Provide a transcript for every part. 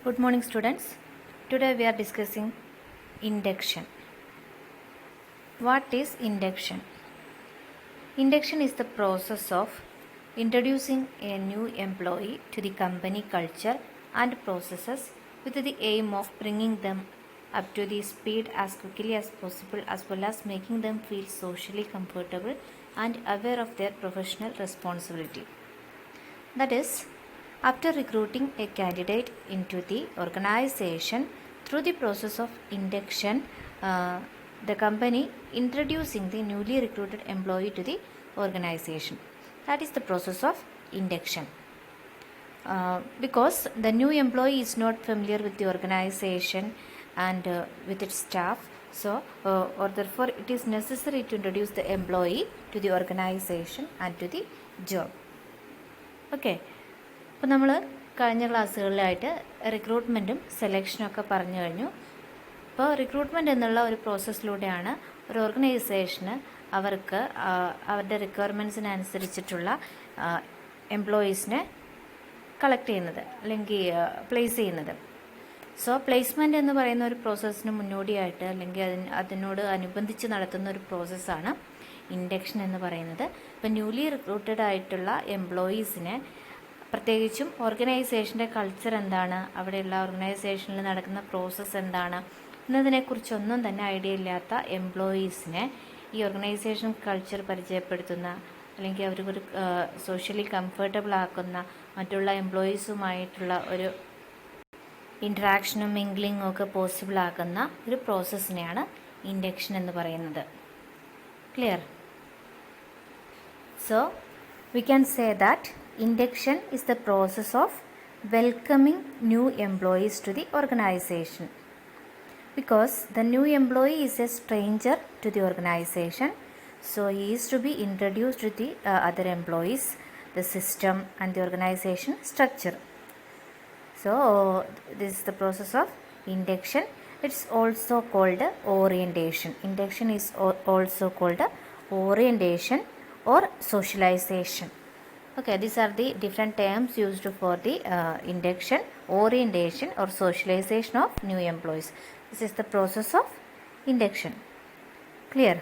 Good morning, students. Today we are discussing induction. What is induction? Induction is the process of introducing a new employee to the company culture and processes with the aim of bringing them up to the speed as quickly as possible, as well as making them feel socially comfortable and aware of their professional responsibility. That is, after recruiting a candidate into the organization through the process of induction, the company introducing the newly recruited employee to the organization. That is the process of induction. Because the new employee is not familiar with the organization and with its staff, or therefore it is necessary to introduce the employee to the organization and to the job. Okay, അപ്പോൾ നമ്മൾ കഴിഞ്ഞ ക്ലാസ്സുകളിലായിട്ട് റിക്രൂട്ട്മെൻറ്റും സെലക്ഷനും ഒക്കെ പറഞ്ഞു കഴിഞ്ഞു. ഇപ്പോൾ recruitment എന്നുള്ള ഒരു പ്രോസസ്സിലൂടെയാണ് ഒരു ഓർഗനൈസേഷന് അവർക്ക് അവരുടെ റിക്വയർമെൻറ്റ്സിനനുസരിച്ചിട്ടുള്ള എംപ്ലോയീസിനെ കളക്ട് ചെയ്യുന്നത് അല്ലെങ്കിൽ പ്ലേസ് ചെയ്യുന്നത്. സോ പ്ലേസ്മെൻറ്റ് എന്ന് പറയുന്ന ഒരു പ്രോസസ്സിന് മുന്നോടിയായിട്ട് അല്ലെങ്കിൽ അതിനോട് അനുബന്ധിച്ച് നടത്തുന്ന ഒരു പ്രോസസ്സാണ് ഇൻഡക്ഷൻ എന്ന് പറയുന്നത്. ഇപ്പോൾ ന്യൂലി റിക്രൂട്ടഡ് ആയിട്ടുള്ള എംപ്ലോയീസിനെ പ്രത്യേകിച്ചും ഓർഗനൈസേഷൻ്റെ കൾച്ചർ എന്താണ്, അവിടെയുള്ള ഓർഗനൈസേഷനിൽ നടക്കുന്ന പ്രോസസ്സ് എന്താണ് എന്നതിനെക്കുറിച്ചൊന്നും തന്നെ ഐഡിയ ഇല്ലാത്ത എംപ്ലോയീസിനെ ഈ ഓർഗനൈസേഷൻ കൾച്ചർ പരിചയപ്പെടുത്തുന്ന അല്ലെങ്കിൽ അവർക്കൊരു സോഷ്യലി കംഫർട്ടബിൾ ആക്കുന്ന മറ്റുള്ള എംപ്ലോയീസുമായിട്ടുള്ള ഒരു ഇൻട്രാക്ഷനും മിംഗ്ലിങ്ങും ഒക്കെ പോസിബിൾ ആക്കുന്ന ഒരു പ്രോസസ്സിനെയാണ് ഇൻഡക്ഷൻ എന്ന് പറയുന്നത്. Clear? So, we can say that induction is the process of welcoming new employees to the organization. Because the new employee is a stranger to the organization, so he is to be introduced to the other employees, the system and the organization structure. So, this is the process of induction. It's also called orientation. Induction is also called orientation or socialization. Okay, these are the different terms used for the induction, orientation or socialization of new employees. This is the process of induction. Clear?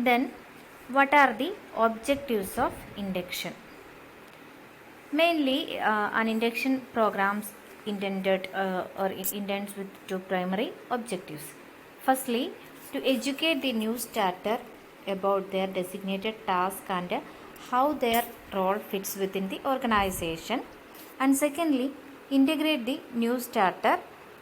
Then, what are the objectives of induction? Mainly, an induction programs intended or intends with two primary objectives. Firstly, to educate the new starter about their designated task and how their role fits within the organization, and secondly, integrate the new starter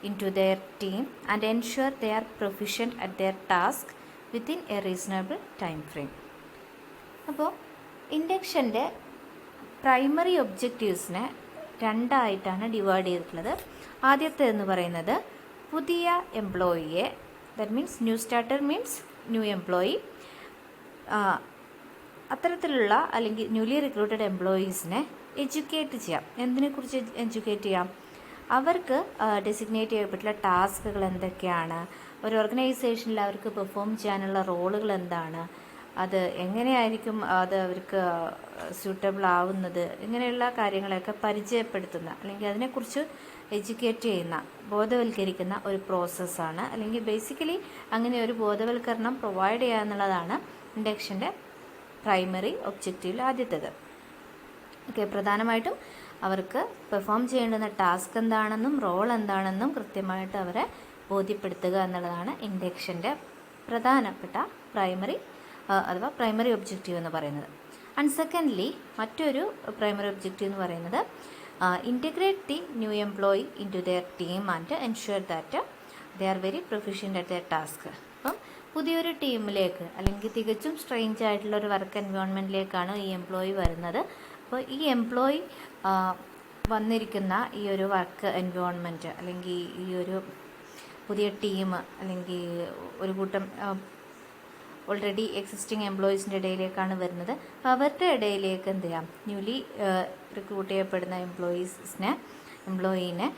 into their team and ensure they are proficient at their task within a reasonable time frame. അപ്പോൾ ഇൻഡക്ഷൻ്റെ primary ഒബ്ജക്റ്റീവ്സിനെ രണ്ടായിട്ടാണ് divide ചെയ്തിട്ടുള്ളത്. ആദ്യത്തേതെന്ന് പറയുന്നത് പുതിയ എംപ്ലോയിയെ, that means new starter means new employee, അത്തരത്തിലുള്ള അല്ലെങ്കിൽ newly recruited എംപ്ലോയീസിനെ educate ചെയ്യാം. എന്തിനെക്കുറിച്ച് educate ചെയ്യാം? അവർക്ക് ഡെസിഗ്നേറ്റ് ചെയ്യപ്പെട്ടുള്ള ടാസ്കുകൾ എന്തൊക്കെയാണ്, ഒരു ഓർഗനൈസേഷനിൽ അവർക്ക് പെർഫോം ചെയ്യാനുള്ള റോളുകൾ എന്താണ്, അത് എങ്ങനെയായിരിക്കും അത് അവർക്ക് സ്യൂട്ടബിൾ ആവുന്നത്, ഇങ്ങനെയുള്ള കാര്യങ്ങളെയൊക്കെ പരിചയപ്പെടുത്തുന്ന അല്ലെങ്കിൽ അതിനെക്കുറിച്ച് എഡ്യൂക്കേറ്റ് ചെയ്യുന്ന, ബോധവൽക്കരിക്കുന്ന ഒരു പ്രോസസ്സാണ്. അല്ലെങ്കിൽ ബേസിക്കലി അങ്ങനെ ഒരു ബോധവൽക്കരണം പ്രൊവൈഡ് ചെയ്യുക എന്നുള്ളതാണ് ഇൻഡക്ഷൻ്റെ പ്രൈമറി ഒബ്ജക്റ്റീവിൽ ആദ്യത്തേത്. ഓക്കെ, പ്രധാനമായിട്ടും അവർക്ക് പെർഫോം ചെയ്യേണ്ടുന്ന ടാസ്ക് എന്താണെന്നും റോൾ എന്താണെന്നും കൃത്യമായിട്ട് അവരെ ബോധ്യപ്പെടുത്തുക എന്നുള്ളതാണ് ഇൻഡക്ഷൻ്റെ പ്രധാനപ്പെട്ട അഥവാ പ്രൈമറി ഒബ്ജക്റ്റീവ് എന്ന് പറയുന്നത്. ആൻഡ് സെക്കൻഡ്ലി, മറ്റൊരു പ്രൈമറി ഒബ്ജക്റ്റീവ് എന്ന് പറയുന്നത് integrate the new employee into their team and ensure that they are very proficient at their task. അപ്പം പുതിയൊരു ടീമിലേക്ക് അല്ലെങ്കിൽ തികച്ചും സ്ട്രേഞ്ച് ആയിട്ടുള്ള ഒരു വർക്ക് എൻവയോൺമെൻറ്റിലേക്കാണ് ഈ എംപ്ലോയി വരുന്നത്. അപ്പോൾ ഈ എംപ്ലോയി വന്നിരിക്കുന്ന ഈ ഒരു വർക്ക് എൻവയോൺമെൻറ്റ് അല്ലെങ്കിൽ ഈ ഒരു പുതിയ ടീം അല്ലെങ്കിൽ ഒരു കൂട്ടം ഓൾറെഡി എക്സിസ്റ്റിംഗ് എംപ്ലോയീസിൻ്റെ ഇടയിലേക്കാണ് വരുന്നത്. അപ്പോൾ അവരുടെ ഇടയിലേക്ക് എന്ത് ചെയ്യാം, ന്യൂലി റിക്രൂട്ട് ചെയ്യപ്പെടുന്ന എംപ്ലോയീനെ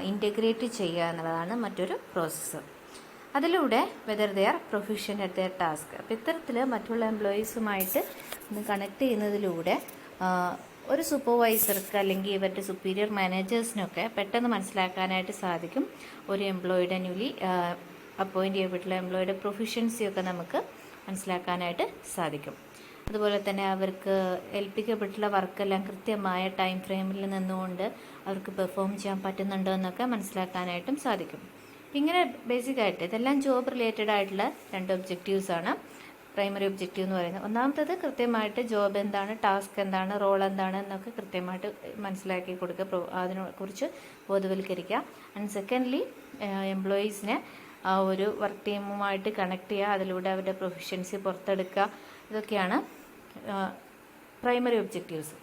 ഇൻറ്റഗ്രേറ്റ് ചെയ്യുക എന്നുള്ളതാണ് മറ്റൊരു പ്രോസസ്സ്. അതിലൂടെ whether they are proficient at their task. അപ്പോൾ ഇത്തരത്തിൽ മറ്റുള്ള എംപ്ലോയീസുമായിട്ട് കണക്ട് ചെയ്യുന്നതിലൂടെ ഒരു സൂപ്പർവൈസർക്ക് അല്ലെങ്കിൽ ഇവരുടെ സുപ്പീരിയർ മാനേജേഴ്സിനൊക്കെ പെട്ടെന്ന് മനസ്സിലാക്കാനായിട്ട് സാധിക്കും ഒരു എംപ്ലോയിയുടെ ന്യൂലി അപ്പോയിൻ്റ് ചെയ്യപ്പെട്ടുള്ള എംപ്ലോയിയുടെ പ്രൊഫിഷ്യൻസിയൊക്കെ നമുക്ക് മനസ്സിലാക്കാനായിട്ട് സാധിക്കും. അതുപോലെ തന്നെ അവർക്ക് ഏൽപ്പിക്കപ്പെട്ടുള്ള വർക്കെല്ലാം കൃത്യമായ ടൈം ഫ്രെയിമിൽ നിന്നുകൊണ്ട് അവർക്ക് പെർഫോം ചെയ്യാൻ പറ്റുന്നുണ്ടോ എന്നൊക്കെ മനസ്സിലാക്കാനായിട്ടും സാധിക്കും. ഇങ്ങനെ ബേസിക്കായിട്ട് ഇതെല്ലാം ജോബ് റിലേറ്റഡ് ആയിട്ടുള്ള 2 ഒബ്ജക്റ്റീവ്സാണ്. പ്രൈമറി ഒബ്ജക്റ്റീവ് എന്ന് പറയുന്നത് ഒന്നാമത്തേത് കൃത്യമായിട്ട് ജോബ് എന്താണ്, ടാസ്ക് എന്താണ്, റോൾ എന്താണ് എന്നൊക്കെ കൃത്യമായിട്ട് മനസ്സിലാക്കി കൊടുക്കുക, അതിനെക്കുറിച്ച് ബോധവൽക്കരിക്കുക. ആൻഡ് സെക്കൻഡ്ലി എംപ്ലോയീസിനെ ആ ഒരു വർക്ക് ടീമുമായിട്ട് കണക്ട് ചെയ്യുക, അതിലൂടെ അവരുടെ പ്രൊഫിഷ്യൻസി പുറത്തെടുക്കുക. ഇതൊക്കെയാണ് primary objectives.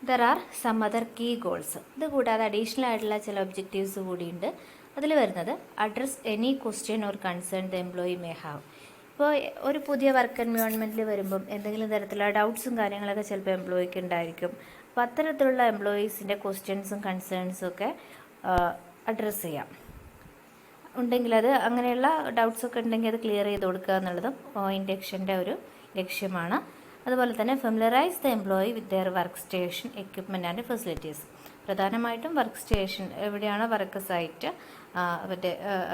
There are some other key goals. ഇത് കൂടാതെ അഡീഷണൽ ആയിട്ടുള്ള ചില ഒബ്ജക്റ്റീവ്സ് കൂടിയുണ്ട്. അതിൽ വരുന്നത് address any question or concern the employee may have. ഇപ്പോൾ ഒരു പുതിയ വർക്ക് എൻവയോൺമെൻറ്റിൽ വരുമ്പം എന്തെങ്കിലും തരത്തിലുള്ള ഡൗട്ട്സും കാര്യങ്ങളൊക്കെ ചിലപ്പോൾ എംപ്ലോയിക്ക് ഉണ്ടായിരിക്കും. അപ്പോൾ അത്തരത്തിലുള്ള എംപ്ലോയീസിൻ്റെ ക്വസ്റ്റ്യൻസും കൺസേൺസും ഒക്കെ അഡ്രസ്സ് ചെയ്യാം. ഉണ്ടെങ്കിൽ അത് അങ്ങനെയുള്ള ഡൗട്ട്സൊക്കെ ഉണ്ടെങ്കിൽ അത് ക്ലിയർ ചെയ്ത് കൊടുക്കുക എന്നുള്ളതും ഇൻഡക്ഷൻ്റെ ഒരു ലക്ഷ്യമാണ്. അതുപോലെ തന്നെ familiarise the employee with their work station equipment and facilities. പ്രധാനമായിട്ടും വർക്ക് സ്റ്റേഷൻ എവിടെയാണ് വർക്ക് സൈറ്റ്,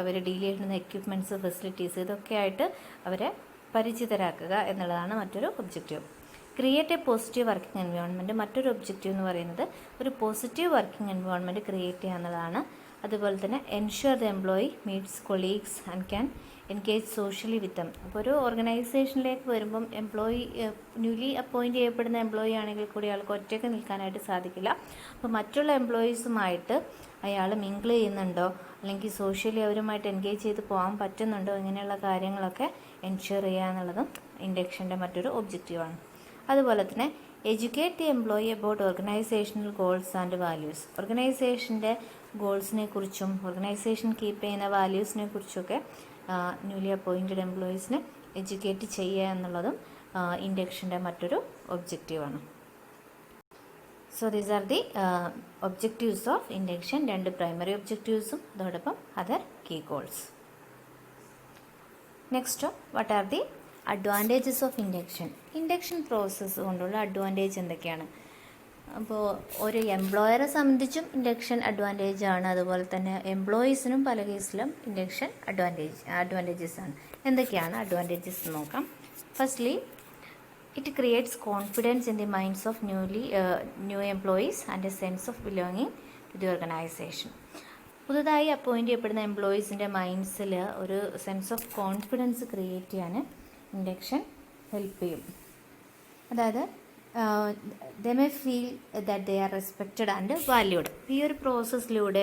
അവർ ഡീൽ ചെയ്യുന്ന എക്യുപ്മെൻറ്റ്സ്, ഫെസിലിറ്റീസ്, ഇതൊക്കെ ആയിട്ട് അവരെ പരിചിതരാക്കുക എന്നുള്ളതാണ് മറ്റൊരു objective. Create A positive working environment. മറ്റൊരു ഒബ്ജക്റ്റീവ് എന്ന് പറയുന്നത് ഒരു പോസിറ്റീവ് വർക്കിംഗ് എൻവയോൺമെൻറ്റ് ക്രിയേറ്റ് ചെയ്യുക എന്നുള്ളതാണ്. അതുപോലെ തന്നെ ensure the employee meets colleagues and can engage socially with them. അപ്പോൾ ഒരു ഓർഗനൈസേഷനിലേക്ക് വരുമ്പം എംപ്ലോയി ന്യൂലി അപ്പോയിൻ്റ് ചെയ്യപ്പെടുന്ന എംപ്ലോയി ആണെങ്കിൽ കൂടി അയാൾക്ക് ഒറ്റയ്ക്ക് നിൽക്കാനായിട്ട് സാധിക്കില്ല. അപ്പോൾ മറ്റുള്ള എംപ്ലോയീസുമായിട്ട് അയാൾ മിങ്കിൾ ചെയ്യുന്നുണ്ടോ, അല്ലെങ്കിൽ സോഷ്യലി അവരുമായിട്ട് എൻഗേജ് ചെയ്ത് പോകാൻ പറ്റുന്നുണ്ടോ, ഇങ്ങനെയുള്ള കാര്യങ്ങളൊക്കെ എൻഷുർ ചെയ്യുക എന്നുള്ളതും ഇൻഡക്ഷൻ്റെ മറ്റൊരു ഒബ്ജക്റ്റീവാണ്. അതുപോലെ തന്നെ educate the employee about organisational goals and values. ഓർഗനൈസേഷൻ്റെ ഗോൾസിനെ കുറിച്ചും ഓർഗനൈസേഷൻ കീപ്പ് ചെയ്യുന്ന വാല്യൂസിനെ കുറിച്ചൊക്കെ ന്യൂലി അപ്പോയിൻറ്റഡ് എംപ്ലോയീസിനെ എഡ്യൂക്കേറ്റ് ചെയ്യുക എന്നുള്ളതും ഇൻഡക്ഷൻ്റെ മറ്റൊരു ഒബ്ജക്റ്റീവാണ്. So these are the objectives of induction. 2 primary ഒബ്ജക്റ്റീവ്സും അതോടൊപ്പം other key goals. Next, what are the advantages of induction. Induction process കൊണ്ടുള്ള അഡ്വാൻറ്റേജ് എന്തൊക്കെയാണ്? അപ്പോൾ ഒരു എംപ്ലോയറെ സംബന്ധിച്ചും ഇൻഡക്ഷൻ അഡ്വാൻറ്റേജ് ആണ്. അതുപോലെ തന്നെ എംപ്ലോയീസിനും പല കേസിലും ഇൻഡക്ഷൻ അഡ്വാൻറ്റേജസ് ആണ്. എന്തൊക്കെയാണ് അഡ്വാൻറ്റേജസ് എന്ന് നോക്കാം. Firstly, it creates confidence in the minds of new employees and a sense of belonging to the organisation. പുതുതായി അപ്പോയിൻ്റ് ചെയ്യപ്പെടുന്ന എംപ്ലോയീസിൻ്റെ മൈൻഡ്സിൽ ഒരു സെൻസ് ഓഫ് കോൺഫിഡൻസ് ക്രിയേറ്റ് ചെയ്യാൻ ഇൻഡക്ഷൻ ഹെൽപ്പ് ചെയ്യും. അതായത് they may feel that they are respected and valued. ഈ ഒരു പ്രോസസ്സിലൂടെ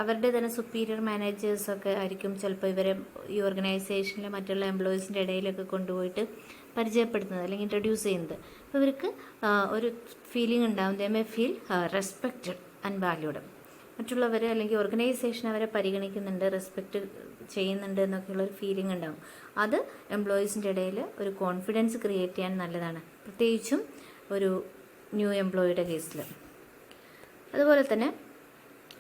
അവരുടെ തന്നെ സുപ്പീരിയർ മാനേജേഴ്സൊക്കെ ആയിരിക്കും ചിലപ്പോൾ ഇവരെ ഈ ഓർഗനൈസേഷനിലെ മറ്റുള്ള എംപ്ലോയീസിൻ്റെ ഇടയിലൊക്കെ കൊണ്ടുപോയിട്ട് പരിചയപ്പെടുത്തുന്നത് അല്ലെങ്കിൽ ഇൻട്രൊഡ്യൂസ് ചെയ്യുന്നത്. അപ്പോൾ ഇവർക്ക് ഒരു ഫീലിംഗ് ഉണ്ടാവും, they may feel respected and valued. മറ്റുള്ളവർ അല്ലെങ്കിൽ ഓർഗനൈസേഷൻ അവരെ പരിഗണിക്കുന്നുണ്ട്, റെസ്പെക്റ്റ് ചെയ്യുന്നുണ്ട് എന്നൊക്കെയുള്ളൊരു ഫീലിംഗ് ഉണ്ടാവും. അത് എംപ്ലോയീസിൻ്റെ ഇടയിൽ ഒരു കോൺഫിഡൻസ് ക്രിയേറ്റ് ചെയ്യാൻ നല്ലതാണ്, പ്രത്യേകിച്ചും ഒരു ന്യൂ എംപ്ലോയിയുടെ കേസിൽ. അതുപോലെ തന്നെ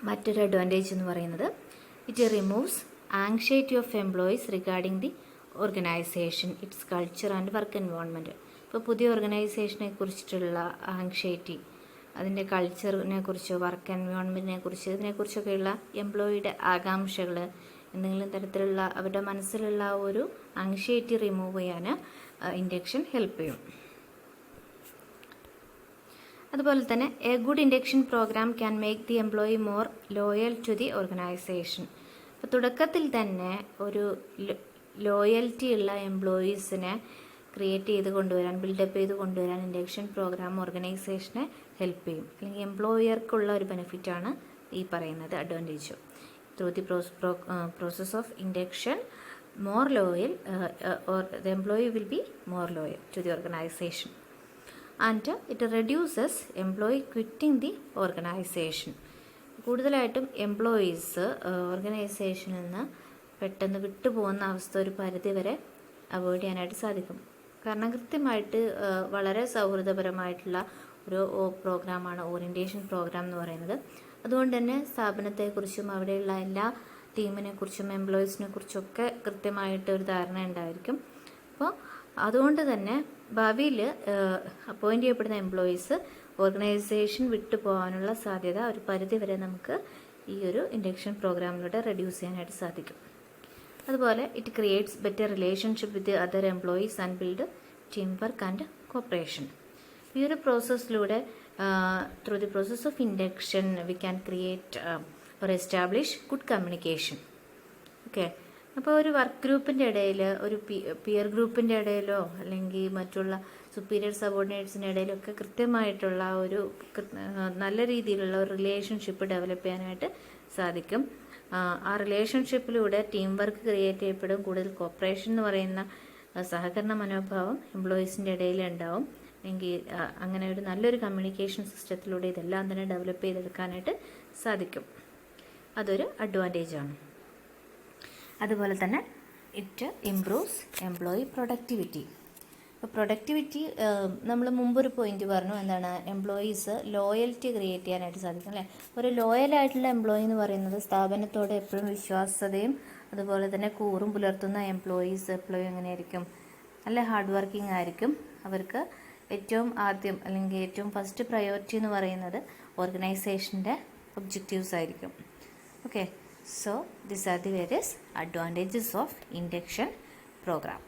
മറ്റൊരു അഡ്വാൻറ്റേജ് എന്ന് പറയുന്നത് it removes anxiety of employees regarding the organisation, it's culture and work environment. ഇപ്പോൾ പുതിയ ഓർഗനൈസേഷനെ കുറിച്ചിട്ടുള്ള ആങ്ഷൈറ്റി, അതിൻ്റെ കൾച്ചറിനെ കുറിച്ച്, വർക്ക് എൻവയോൺമെൻറ്റിനെ കുറിച്ച്, ഇതിനെക്കുറിച്ചൊക്കെയുള്ള എംപ്ലോയിയുടെ ആകാംക്ഷകൾ, എന്തെങ്കിലും തരത്തിലുള്ള അവരുടെ മനസ്സിലുള്ള ഒരു ആങ്ഷൈറ്റി റിമൂവ് ചെയ്യാൻ ഇൻഡക്ഷൻ ഹെൽപ്പ് ചെയ്യും. അതുപോലെ തന്നെ a good induction programme can make the employee more loyal to the organisation. അപ്പോൾ തുടക്കത്തിൽ തന്നെ ഒരു ലോയൽറ്റി ഉള്ള എംപ്ലോയീസിനെ ക്രിയേറ്റ് ചെയ്ത് കൊണ്ടുവരാൻ, ബിൽഡപ്പ് ചെയ്ത് കൊണ്ടുവരാൻ ഇൻഡക്ഷൻ പ്രോഗ്രാം ഓർഗനൈസേഷനെ ഹെൽപ്പ് ചെയ്യും. അല്ലെങ്കിൽ എംപ്ലോയർക്കുള്ള ഒരു ബെനിഫിറ്റാണ് ഈ പറയുന്നത് advantage. Through the process of induction more loyal or the employee will be more loyal to the organization, and it reduces employee quitting the organization. കൂടുതലായിട്ടും എംപ്ലോയീസ് ഓർഗനൈസേഷനിൽ നിന്ന് പെട്ടെന്ന് വിട്ടുപോകുന്ന അവസ്ഥ ഒരു പരിധി വരെ അവോയ്ഡ് ചെയ്യാനായിട്ട് സാധിക്കും. കാരണം കൃത്യമായിട്ട് വളരെ സൗഹൃദപരമായിട്ടുള്ള ഒരു പ്രോഗ്രാമാണ് ഓറിയൻറ്റേഷൻ പ്രോഗ്രാം എന്ന് പറയുന്നത്. അതുകൊണ്ട് തന്നെ സ്ഥാപനത്തെക്കുറിച്ചും അവിടെയുള്ള എല്ലാ ടീമിനെ കുറിച്ചും എംപ്ലോയീസിനെ കുറിച്ചൊക്കെ കൃത്യമായിട്ട് ഒരു ധാരണ ഉണ്ടായിരിക്കും. അപ്പോൾ അതുകൊണ്ട് തന്നെ ഭാവിയിൽ അപ്പോയിൻ്റ് ചെയ്യപ്പെടുന്ന എംപ്ലോയീസ് ഓർഗനൈസേഷൻ വിട്ടു പോകാനുള്ള സാധ്യത ഒരു പരിധി വരെ നമുക്ക് ഈ ഒരു ഇൻഡക്ഷൻ പ്രോഗ്രാമിലൂടെ റെഡ്യൂസ് ചെയ്യാനായിട്ട് സാധിക്കും. അതുപോലെ it creates better relationship with other employees and build team work and cooperation. ഈ ഒരു പ്രോസസ്സിലൂടെ through the process of induction we can create or establish good communication. Okay, അപ്പോൾ ഒരു വർക്ക് ഗ്രൂപ്പിൻ്റെ ഇടയിൽ, ഒരു പിയർ ഗ്രൂപ്പിൻ്റെ ഇടയിലോ അല്ലെങ്കിൽ മറ്റുള്ള സുപ്പീരിയർ സബോർഡിനേറ്റ്സിൻ്റെ ഇടയിലൊക്കെ കൃത്യമായിട്ടുള്ള ഒരു നല്ല രീതിയിലുള്ള ഒരു റിലേഷൻഷിപ്പ് ഡെവലപ്പ് ചെയ്യാനായിട്ട് സാധിക്കും. ആ റിലേഷൻഷിപ്പിലൂടെ ടീം വർക്ക് ക്രിയേറ്റ് ചെയ്യപ്പെടും. കൂടുതൽ കോപ്പറേഷൻ എന്ന് പറയുന്ന സഹകരണ മനോഭാവം എംപ്ലോയീസിൻ്റെ ഇടയിൽ ഉണ്ടാവും. എങ്കിൽ അങ്ങനെ ഒരു നല്ലൊരു കമ്മ്യൂണിക്കേഷൻ സിസ്റ്റത്തിലൂടെ ഇതെല്ലാം തന്നെ ഡെവലപ്പ് ചെയ്തെടുക്കാനായിട്ട് സാധിക്കും. അതൊരു അഡ്വാൻറ്റേജാണ്. അതുപോലെ തന്നെ ഇറ്റ് ഇംപ്രൂവ്സ് എംപ്ലോയി പ്രൊഡക്ടിവിറ്റി. അപ്പോൾ പ്രൊഡക്ടിവിറ്റി നമ്മൾ മുമ്പൊരു പോയിന്റ് പറഞ്ഞു, എന്താണ്, എംപ്ലോയീസ് ലോയൽറ്റി ക്രിയേറ്റ് ചെയ്യാനായിട്ട് സാധിക്കും അല്ലേ. ഒരു ലോയലായിട്ടുള്ള എംപ്ലോയി എന്ന് പറയുന്നത് സ്ഥാപനത്തോട് എപ്പോഴും വിശ്വാസ്യതയും അതുപോലെ തന്നെ കൂറും പുലർത്തുന്ന എംപ്ലോയീസ് എപ്പോഴും എങ്ങനെയായിരിക്കും, നല്ല ഹാർഡ് വർക്കിംഗ് ആയിരിക്കും. അവർക്ക് ഏറ്റവും ആദ്യം അല്ലെങ്കിൽ ഏറ്റവും ഫസ്റ്റ് പ്രയോറിറ്റി എന്ന് പറയുന്നത് ഓർഗനൈസേഷൻ്റെ ഒബ്ജക്റ്റീവ്സ് ആയിരിക്കും. Okay, so these are the various advantages of induction program.